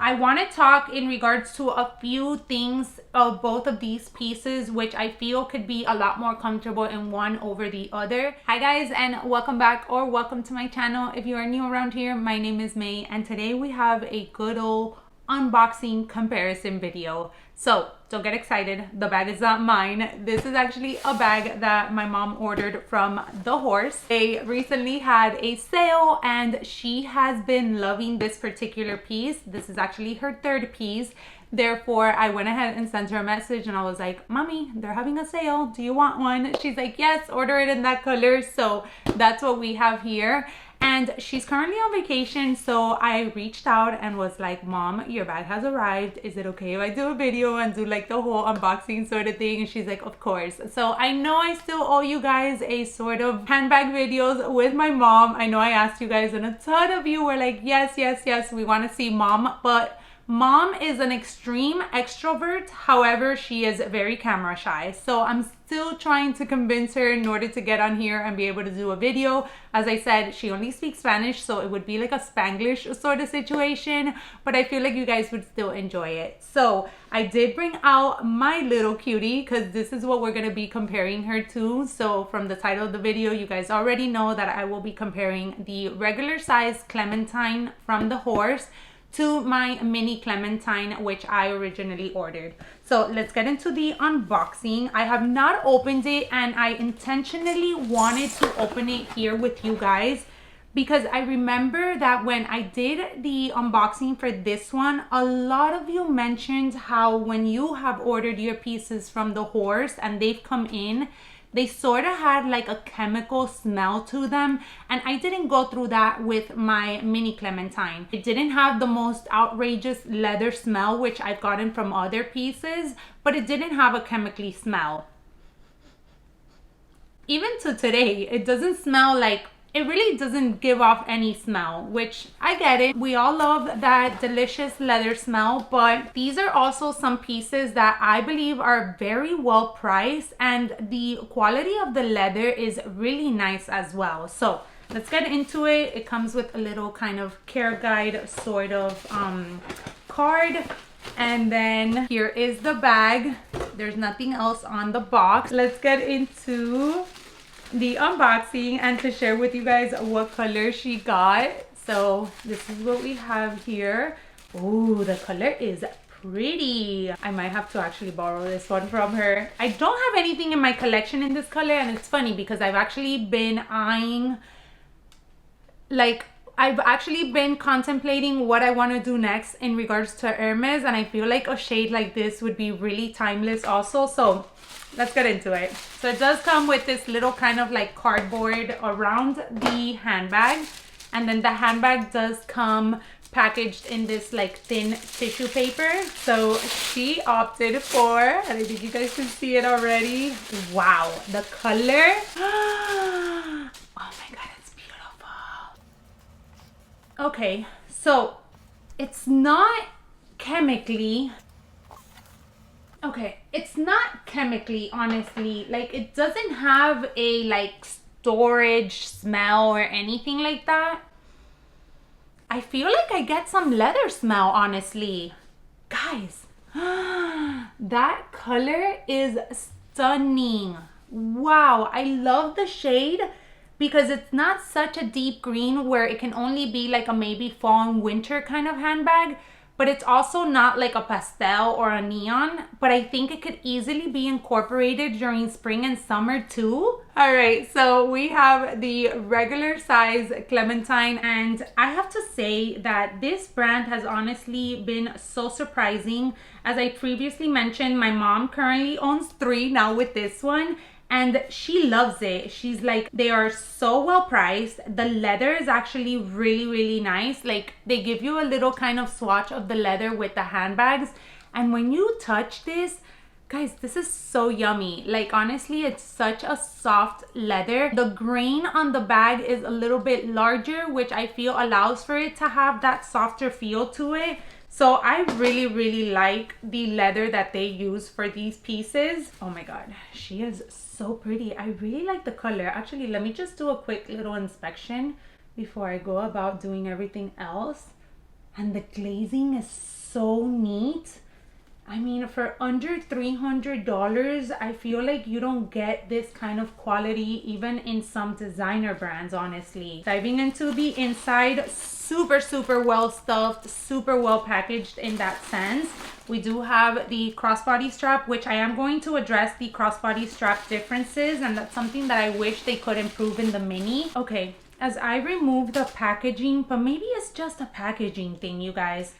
I want to talk in regards to a few things of both of these pieces, which I feel could be a lot more comfortable in one over the other. Hi guys, and welcome back or welcome to my channel. If you are new around here, my name is May, and today we have a good old unboxing comparison video. So don't get excited, the bag is not mine. This is actually a bag that my mom ordered from the Horse. They recently had a sale and she has been loving this particular piece. This is actually her third piece. Therefore, I went ahead and sent her a message and I was like, Mommy, they're having a sale. Do you want one? She's like, yes, order it in that color. So that's what we have here. And she's currently on vacation, so I reached out and was like, Mom, your bag has arrived. Is it okay if I do a video and do like the whole unboxing sort of thing? And she's like, of course. So I know I still owe you guys a sort of handbag videos with my mom. I know I asked you guys and a ton of you were like, yes, we want to see Mom. But Mom is an extreme extrovert. However, she is very camera shy. So I'm still trying to convince her in order to get on here and be able to do a video. As I said, she only speaks Spanish, so it would be like a Spanglish sort of situation, but I feel like you guys would still enjoy it. So I did bring out my little cutie because this is what we're going to be comparing her to. So from the title of the video, you guys already know that I will be comparing the regular size Clementine from the Horse to my mini Clementine, which I originally ordered. So let's get into the unboxing. I have not opened it and I intentionally wanted to open it here with you guys because I remember that when I did the unboxing for this one, a lot of you mentioned how when you have ordered your pieces from the Horse and they've come in, they sort of had like a chemical smell to them, and I didn't go through that with my mini Clementine. It didn't have the most outrageous leather smell, which I've gotten from other pieces, but it didn't have a chemically smell. Even to today, it doesn't smell like, it really doesn't give off any smell, which I get it. We all love that delicious leather smell, but these are also some pieces that I believe are very well priced and the quality of the leather is really nice as well. So let's get into it. It comes with a little kind of care guide sort of card. And then here is the bag. There's nothing else on the box. Let's get into the unboxing and to share with you guys what color she got. So this is what we have here. Oh, the color is pretty. I might have to actually borrow this one from her. I don't have anything in my collection in this color, and it's funny because I've actually been eyeing, like, I've actually been contemplating what I want to do next in regards to Hermes, and I feel like a shade like this would be really timeless also. So let's get into it. So it does come with this little kind of like cardboard around the handbag, and then the handbag does come packaged in this like thin tissue paper. So she opted for, and I think you guys can see it already. Wow, the color. Oh my god, it's beautiful. Okay, so it's not chemically, okay, it's not chemically, honestly. Like, it doesn't have a like storage smell or anything like that. I feel like I get some leather smell, honestly. Guys, that color is stunning. Wow, I love the shade because it's not such a deep green where it can only be like a maybe fall and winter kind of handbag, but it's also not like a pastel or a neon, but I think it could easily be incorporated during spring and summer too. All right, so we have the regular size Clementine, and I have to say that this brand has honestly been so surprising. As I previously mentioned, my mom currently owns 3 now with this one, and she loves it. She's like, they are so well priced. The leather is actually really nice. Like, they give you a little kind of swatch of the leather with the handbags, and when you touch this, guys, this is so yummy. Like, honestly, it's such a soft leather. The grain on the bag is a little bit larger, which I feel allows for it to have that softer feel to it. So I really like the leather that they use for these pieces. Oh my god, she is so pretty. I really like the color. Actually, let me just do a quick little inspection before I go about doing everything else. And the glazing is so neat. I mean, for under $300, I feel like you don't get this kind of quality even in some designer brands, honestly. Diving into the inside, super well stuffed, super well packaged in that sense. We do have the crossbody strap, which I am going to address the crossbody strap differences, and that's something that I wish they could improve in the Mini. Okay, as I remove the packaging, but maybe it's just a packaging thing, you guys,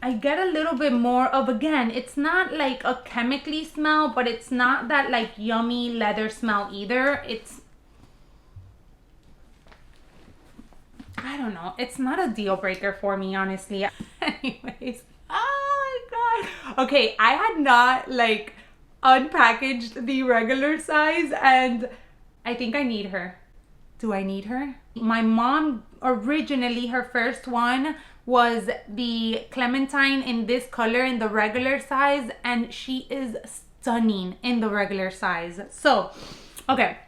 I get a little bit more of, again, it's not like a chemically smell, but it's not that like yummy leather smell either. It's, I don't know, it's not a deal breaker for me, honestly. Anyways, oh my god. Okay, I had not like unpackaged the regular size, and I think I need her. Do I need her? My mom, originally her first one was the Clementine in this color in the regular size, and she is stunning in the regular size. So, okay,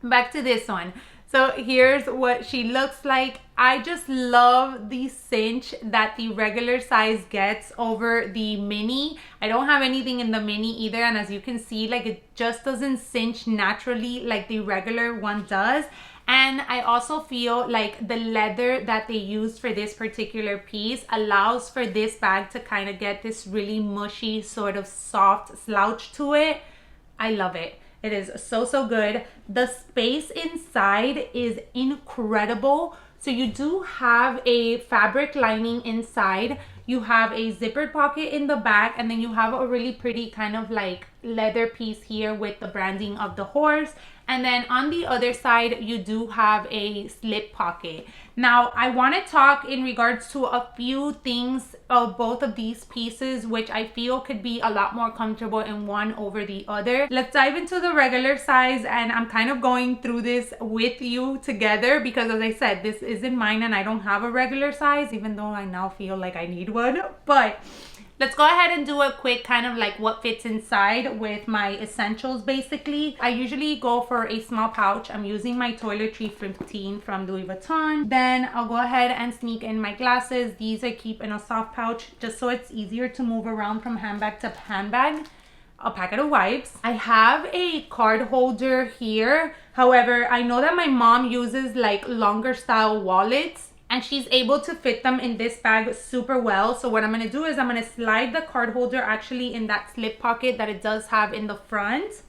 back to this one. So here's what she looks like. I just love the cinch that the regular size gets over the Mini. I don't have anything in the Mini either, and as you can see, like, it just doesn't cinch naturally like the regular one does. And I also feel like the leather that they used for this particular piece allows for this bag to kind of get this really mushy, sort of soft slouch to it. I love it. It is so good. The space inside is incredible. So you do have a fabric lining inside. You have a zippered pocket in the back, and then you have a really pretty kind of like leather piece here with the branding of the horse. And then on the other side, you do have a slip pocket. Now, I want to talk in regards to a few things of both of these pieces, which I feel could be a lot more comfortable in one over the other. Let's dive into the regular size, and I'm kind of going through this with you together because, as I said, this isn't mine and I don't have a regular size, even though I now feel like I need one. But let's go ahead and do a quick kind of like what fits inside with my essentials. Basically, I usually go for a small pouch. I'm using my toiletry 15 from Louis Vuitton. Then I'll go ahead and sneak in my glasses. These I keep in a soft pouch just so it's easier to move around from handbag to handbag. A packet of wipes. I have a card holder here. However, I know that my mom uses like longer style wallets, and she's able to fit them in this bag super well. So what I'm gonna do is I'm gonna slide the card holder actually in that slip pocket that it does have in the front.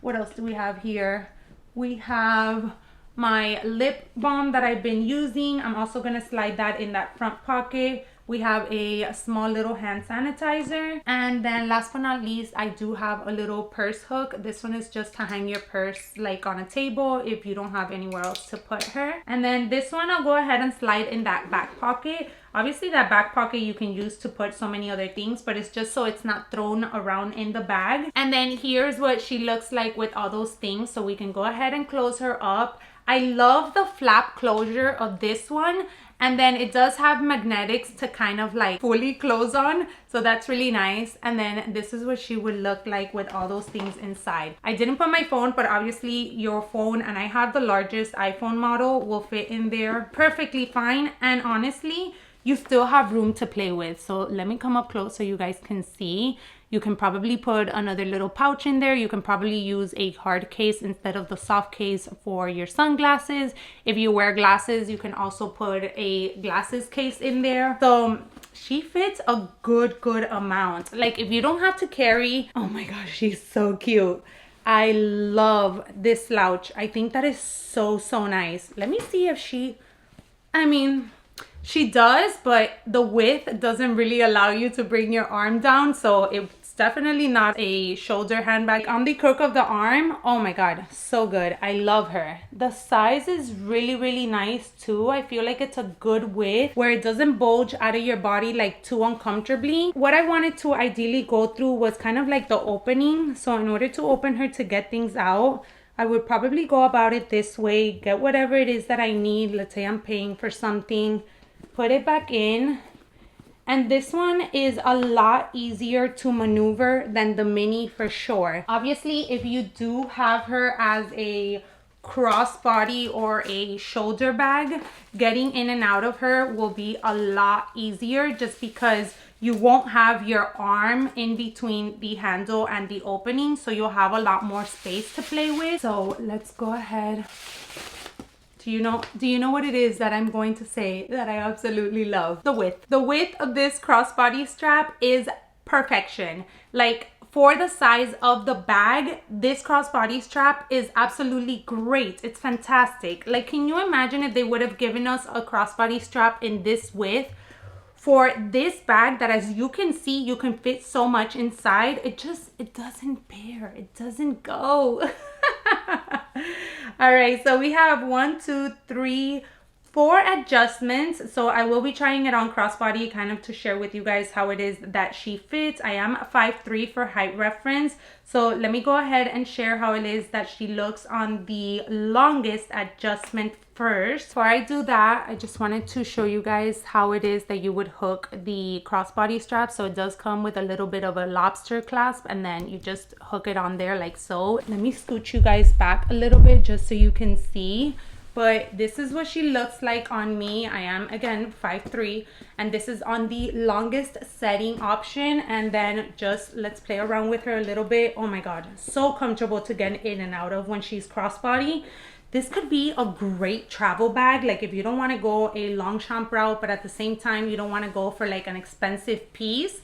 What else do we have here? We have my lip balm that I've been using. I'm also gonna slide that in that front pocket. We have a small little hand sanitizer. And then last but not least, I do have a little purse hook. This one is just to hang your purse like on a table if you don't have anywhere else to put her. And then this one, I'll go ahead and slide in that back pocket. Obviously that back pocket you can use to put so many other things, but it's just so it's not thrown around in the bag. And then here's what she looks like with all those things. So we can go ahead and close her up. I love the flap closure of this one. And then it does have magnetics to kind of like fully close on. So that's really nice. And then this is what she would look like with all those things inside. I didn't put my phone, but obviously your phone, and I have the largest iPhone model, will fit in there perfectly fine. And honestly, you still have room to play with. So let me come up close so you guys can see. You can probably put another little pouch in there. You can probably use a hard case instead of the soft case for your sunglasses. If you wear glasses, you can also put a glasses case in there. So she fits a good amount. Like if you don't have to carry, oh my gosh, she's so cute. I love this slouch. I think that is so nice. Let me see if she, I mean, she does, but the width doesn't really allow you to bring your arm down. So it's definitely not a shoulder handbag. On the crook of the arm, oh my god, so good. I love her. The size is really nice too. I feel like it's a good width where it doesn't bulge out of your body like too uncomfortably. What I wanted to ideally go through was kind of like the opening. So in order to open her to get things out, I would probably go about it this way. Get whatever it is that I need. Let's say I'm paying for something. Put it back in. And this one is a lot easier to maneuver than the Mini for sure. Obviously, if you do have her as a crossbody or a shoulder bag, getting in and out of her will be a lot easier just because you won't have your arm in between the handle and the opening, so you'll have a lot more space to play with. So let's go ahead. Do you know what it is that I'm going to say that I absolutely love? The width. The width of this crossbody strap is perfection. Like, for the size of the bag, this crossbody strap is absolutely great. It's fantastic. Like, can you imagine if they would have given us a crossbody strap in this width for this bag that, as you can see, you can fit so much inside? It doesn't pair. It doesn't go. All right, so we have 1, 2, 3, 4 adjustments. So I will be trying it on crossbody kind of to share with you guys how it is that she fits. I am 5'3" for height reference. So let me go ahead and share how it is that she looks on the longest adjustment first. Before I do that, I just wanted to show you guys how it is that you would hook the crossbody strap. So it does come with a little bit of a lobster clasp, and then you just hook it on there like so. Let me scoot you guys back a little bit just so you can see. But this is what she looks like on me. I am, again, 5'3", and this is on the longest setting option. And then just let's play around with her a little bit. Oh my God, so comfortable to get in and out of when she's crossbody. This could be a great travel bag. Like, if you don't want to go a Longchamp route, but at the same time, you don't want to go for like an expensive piece,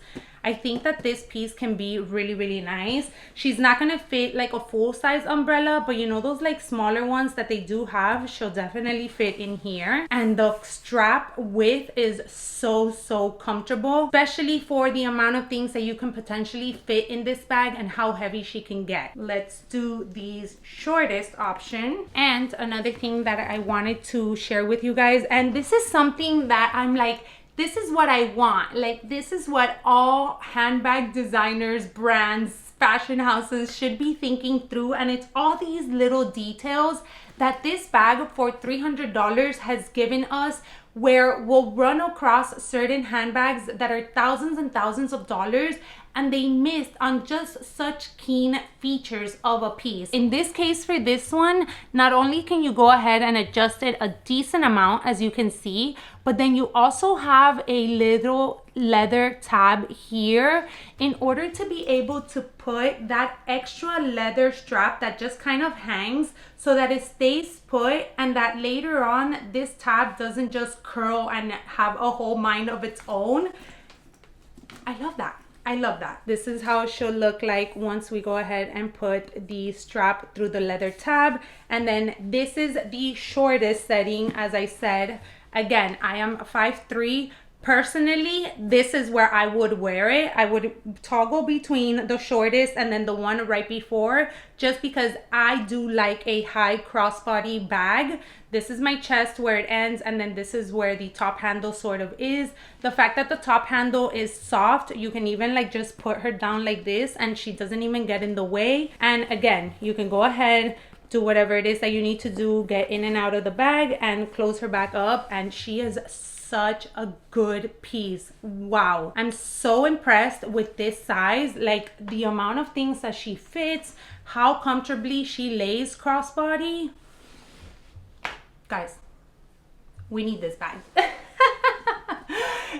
I think that this piece can be really, really nice. She's not going to fit like a full-size umbrella, but you know those like smaller ones that they do have, she'll definitely fit in here. And the strap width is so comfortable, especially for the amount of things that you can potentially fit in this bag and how heavy she can get. Let's do the shortest option. And another thing that I wanted to share with you guys, and this is something that I'm like, this is what I want. Like, this is what all handbag designers, brands, fashion houses should be thinking through. And it's all these little details that this bag for $300 has given us, where we'll run across certain handbags that are thousands and thousands of dollars, and they missed on just such keen features of a piece. In this case, for this one, not only can you go ahead and adjust it a decent amount, as you can see, but then you also have a little leather tab here in order to be able to put that extra leather strap that just kind of hangs so that it stays put, and that later on this tab doesn't just curl and have a whole mind of its own. I love that. I love that. This is how she'll look like once we go ahead and put the strap through the leather tab. And then this is the shortest setting, as I said. Again, I am 5'3". Personally, this is where I would wear it. I would toggle between the shortest and then the one right before, just because I do like a high crossbody bag. This is my chest where it ends, and then this is where the top handle sort of is. The fact that the top handle is soft, you can even like just put her down like this and she doesn't even get in the way. And again, you can go ahead, do whatever it is that you need to do, get in and out of the bag and close her back up, and she is such a good piece. Wow, I'm so impressed with this size. Like, the amount of things that she fits, how comfortably she lays crossbody. Guys, we need this bag.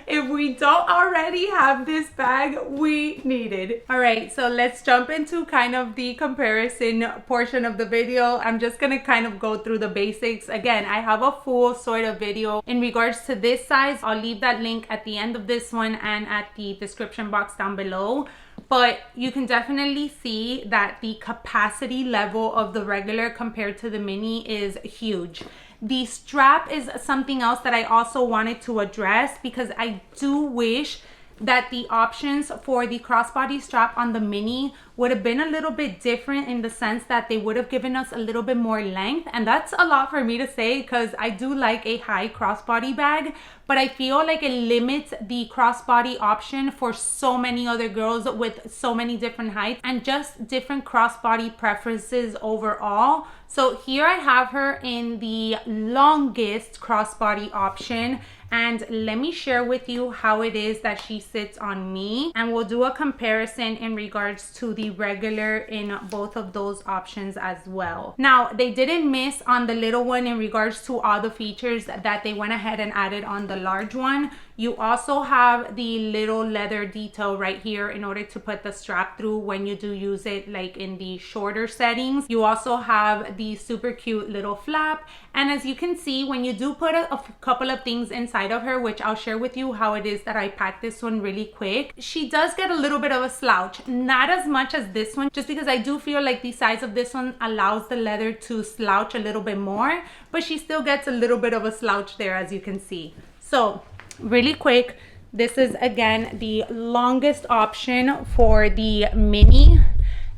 If we don't already have this bag, we need it. All right, so let's jump into kind of the comparison portion of the video. I'm just gonna kind of go through the basics. Again, I have a full sort of video in regards to this size. I'll leave that link at the end of this one and at the description box down below. But you can definitely see that the capacity level of the regular compared to the mini is huge. The strap is something else that I also wanted to address, because I do wish that the options for the crossbody strap on the mini would have been a little bit different, in the sense that they would have given us a little bit more length. And that's a lot for me to say, because I do like a high crossbody bag, but I feel like it limits the crossbody option for so many other girls with so many different heights and just different crossbody preferences overall. So here I have her in the longest crossbody option, and let me share with you how it is that she sits on me, and we'll do a comparison in regards to the regular in both of those options as well. Now, they didn't miss on the little one in regards to all the features that they went ahead and added on the large one. You also have the little leather detail right here in order to put the strap through when you do use it, like in the shorter settings. You also have the super cute little flap, and as you can see, when you do put a couple of things inside of her, which I'll share with you how it is that I packed this one really quick, she does get a little bit of a slouch. Not as much as this one, just because I do feel like the size of this one allows the leather to slouch a little bit more, but she still gets a little bit of a slouch there, as you can see. So really quick, this is again the longest option for the mini,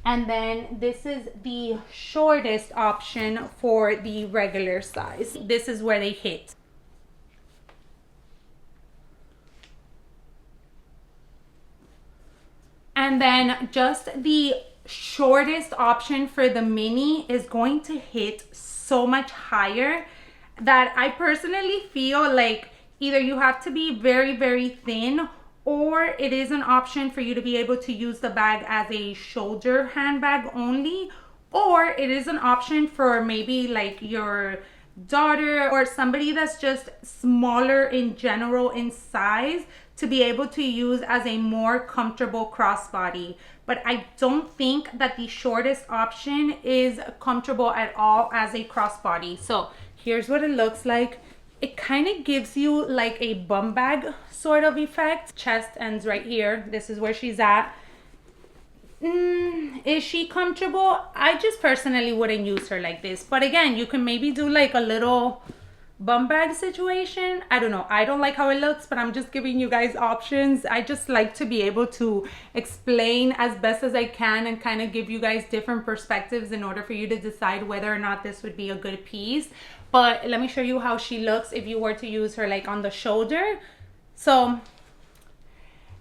and then this is the shortest option for the regular size. This is where they hit. And then just the shortest option for the mini is going to hit so much higher that I personally feel like either you have to be very, very thin, or it is an option for you to be able to use the bag as a shoulder handbag only, or it is an option for maybe like your daughter or somebody that's just smaller in general in size to be able to use as a more comfortable crossbody. But I don't think that the shortest option is comfortable at all as a crossbody. So here's what it looks like. It kind of gives you like a bum bag sort of effect. Chest ends right here. This is where she's at. Is she comfortable? I just personally wouldn't use her like this. But again, you can maybe do like a little bum bag situation. I don't know. I don't like how it looks, but I'm just giving you guys options. I just like to be able to explain as best as I can and kind of give you guys different perspectives in order for you to decide whether or not this would be a good piece. But let me show you how she looks if you were to use her like on the shoulder. So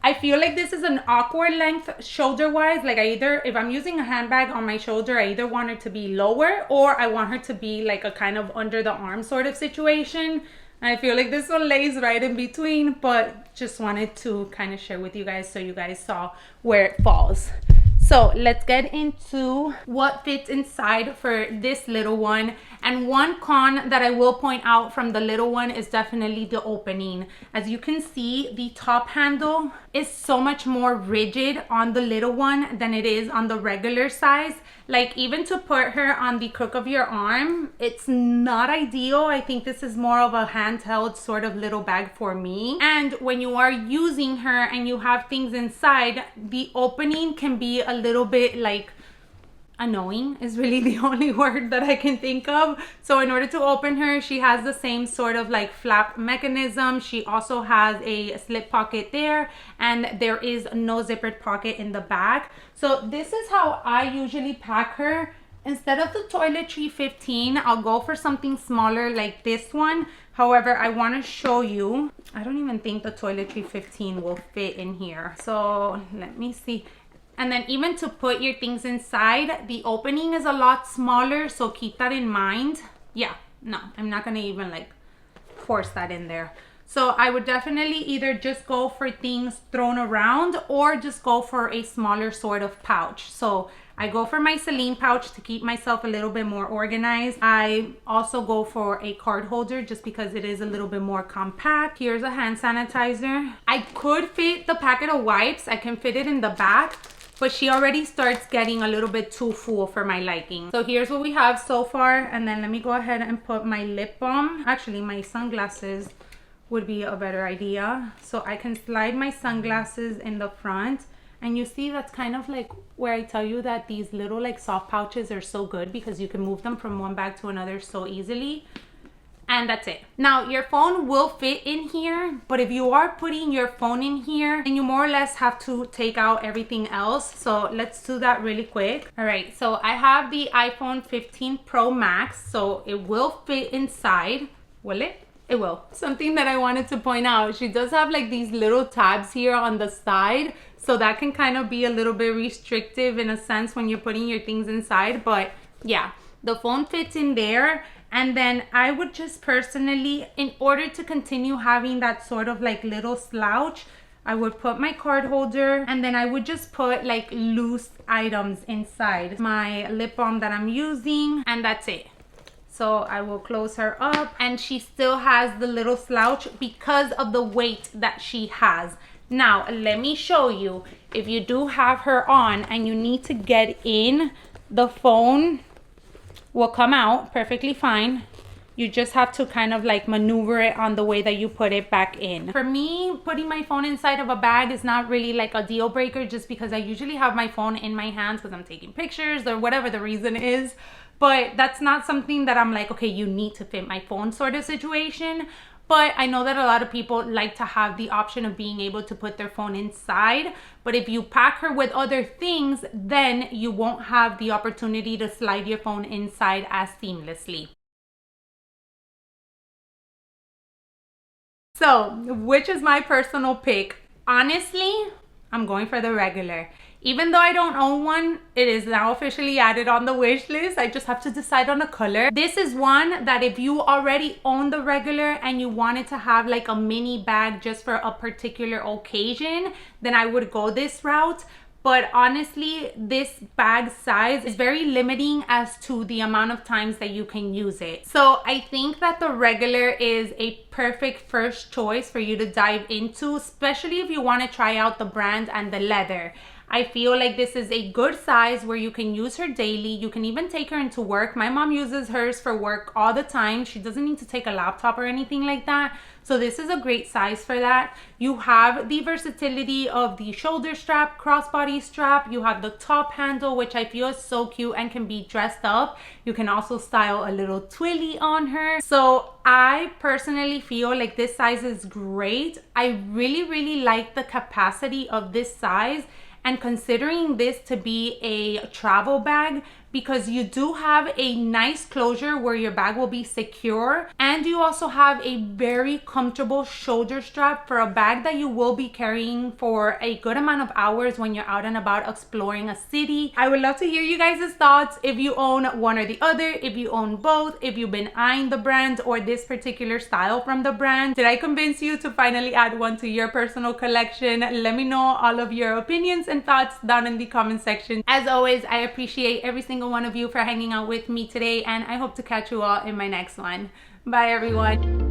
I feel like this is an awkward length shoulder wise. Like if I'm using a handbag on my shoulder, I either want her to be lower or I want her to be like a kind of under the arm sort of situation. And I feel like this one lays right in between, but just wanted to kind of share with you guys so you guys saw where it falls. So let's get into what fits inside for this little one. And one con that I will point out from the little one is definitely the opening. As you can see, the top handle is so much more rigid on the little one than it is on the regular size. Like even to put her on the crook of your arm, it's not ideal. I think this is more of a handheld sort of little bag for me. And when you are using her and you have things inside, the opening can be a little bit like annoying is really the only word that I can think of. So in order to open her, she has the same sort of like flap mechanism. She also has a slip pocket there, and there is no zippered pocket in the back. So this is how I usually pack her. Instead of the toiletry 15, I'll go for something smaller like this one. However, I want to show you, I don't even think the toiletry 15 will fit in here. So let me see. And then even to put your things inside, the opening is a lot smaller, so keep that in mind. Yeah, no, I'm not gonna even like force that in there. So I would definitely either just go for things thrown around or just go for a smaller sort of pouch. So I go for my Celine pouch to keep myself a little bit more organized. I also go for a card holder just because it is a little bit more compact. Here's a hand sanitizer. I could fit the packet of wipes. I can fit it in the back, but she already starts getting a little bit too full for my liking. So here's what we have so far. And then let me go ahead and put my lip balm. Actually, my sunglasses would be a better idea. So I can slide my sunglasses in the front. And you see, that's kind of like where I tell you that these little like soft pouches are so good because you can move them from one bag to another so easily. And that's it. Now your phone will fit in here, but if you are putting your phone in here, then you more or less have to take out everything else. So let's do that really quick. All right, so I have the iPhone 15 Pro Max, so it will fit inside. Will it? It will. Something that I wanted to point out, she does have like these little tabs here on the side, so that can kind of be a little bit restrictive in a sense when you're putting your things inside. But yeah, the phone fits in there. And then I would just personally, in order to continue having that sort of like little slouch, I would put my card holder, and then I would just put like loose items inside. My lip balm that I'm using, and that's it. So I will close her up, and she still has the little slouch because of the weight that she has. Now, let me show you. If you do have her on and you need to get in, the phone will come out perfectly fine. You just have to kind of like maneuver it on the way that you put it back in. For me, putting my phone inside of a bag is not really like a deal breaker, just because I usually have my phone in my hands because I'm taking pictures or whatever the reason is. But that's not something that I'm like, okay, you need to fit my phone sort of situation. But I know that a lot of people like to have the option of being able to put their phone inside. But if you pack her with other things, then you won't have the opportunity to slide your phone inside as seamlessly. So, which is my personal pick? Honestly, I'm going for the regular. Even though I don't own one, it is now officially added on the wish list. I just have to decide on a color. This is one that if you already own the regular and you wanted to have like a mini bag just for a particular occasion, then I would go this route. But honestly, this bag size is very limiting as to the amount of times that you can use it. So I think that the regular is a perfect first choice for you to dive into, especially if you want to try out the brand and the leather. I feel like this is a good size where you can use her daily. You can even take her into work. My mom uses hers for work all the time. She doesn't need to take a laptop or anything like that. So this is a great size for that. You have the versatility of the shoulder strap, crossbody strap. You have the top handle, which I feel is so cute and can be dressed up. You can also style a little twilly on her. So I personally feel like this size is great. I really like the capacity of this size, and considering this to be a travel bag, because you do have a nice closure where your bag will be secure, and you also have a very comfortable shoulder strap for a bag that you will be carrying for a good amount of hours when you're out and about exploring a city. I would love to hear you guys' thoughts, if you own one or the other, if you own both, if you've been eyeing the brand or this particular style from the brand. Did I convince you to finally add one to your personal collection? Let me know all of your opinions and thoughts down in the comment section. As always, I appreciate every single one of you for hanging out with me today, and I hope to catch you all in my next one. Bye everyone.